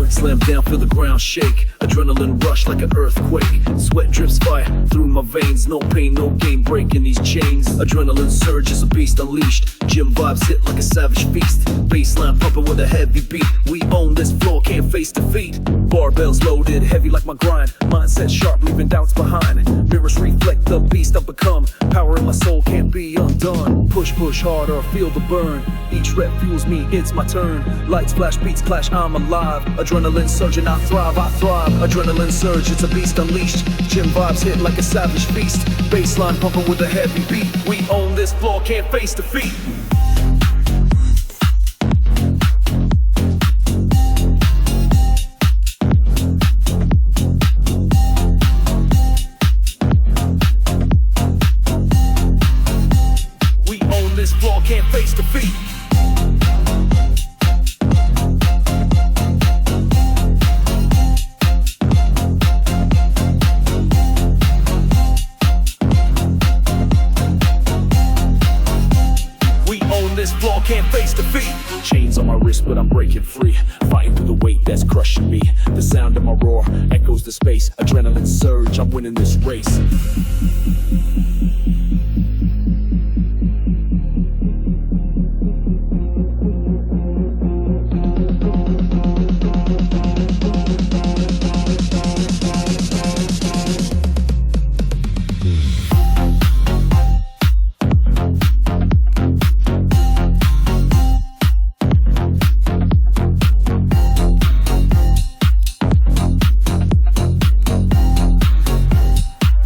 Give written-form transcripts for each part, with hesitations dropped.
Slam down, feel the ground shake. Adrenaline rush like an earthquake. Sweat drips fire through my veins. No pain, no gain, breaking these chains. Adrenaline surge is a beast unleashed. Gym vibes hit like a savage feast. Baseline pumping with a heavy beat. We own this floor, can't face defeat. Barbells loaded, heavy like my grind. Mindset sharp, leaving doubts behind. Mirrors reflect the beast I've become. Power in my soul can't be undone. Push harder, feel the burn. Each rep fuels me, it's my turn. Lights flash, beats clash, I'm alive. Adrenaline surge and I thrive. Adrenaline surge, it's a beast unleashed. Gym vibes hit like a savage feast. Baseline pumping with a heavy beat. We own this floor, can't face defeat. We own this floor, can't face defeat. This floor can't face defeat. Chains on my wrist, but I'm breaking free. Fighting through the weight that's crushing me. The sound of my roar echoes the space. Adrenaline surge, I'm winning this race.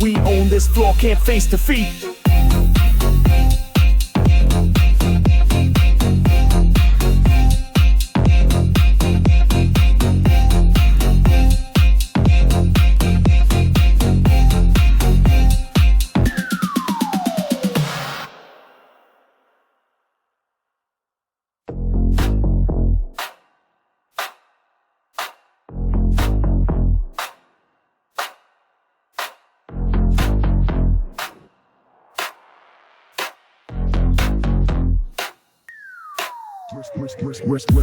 We own this floor, can't face defeat.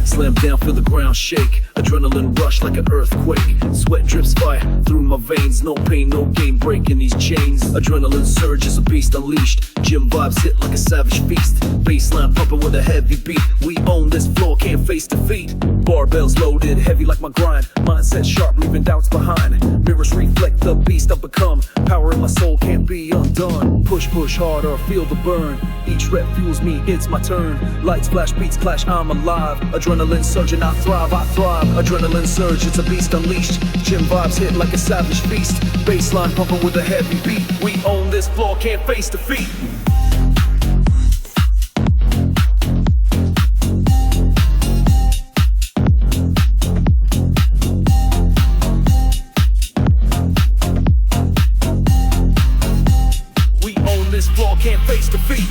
Slam down, feel the ground shake. Adrenaline rush like an earthquake. Sweat drips fire through my veins. No pain, no gain, breaking these chains. Adrenaline surge is a beast unleashed. Gym vibes hit like a savage feast. Baseline pumping with a heavy beat. We own this floor, can't face defeat. Barbells loaded, heavy like my grind. Mindset sharp, leaving doubts behind. Mirrors reflect the beast I've become. Power in my soul can't be undone. Push harder, feel the burn. Each rep fuels me, it's my turn. Lights flash, beats clash, I'm alive. Adrenaline surge and I thrive. Adrenaline surge, it's a beast unleashed. Gym vibes hit like a savage feast. Baseline pumping with a heavy beat. We own this floor, can't face defeat. We own this floor, can't face defeat.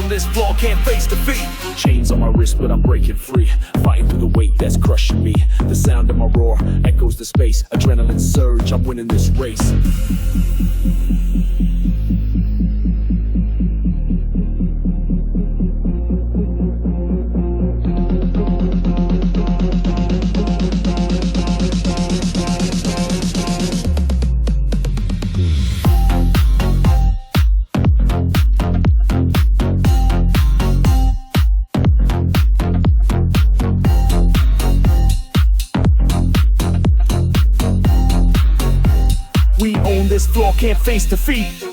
This floor can't face defeat. Chains on my wrist, but I'm breaking free. Fighting through the weight that's crushing me. The sound of my roar echoes the space. Adrenaline surge, I'm winning this race. We own this floor, can't face defeat.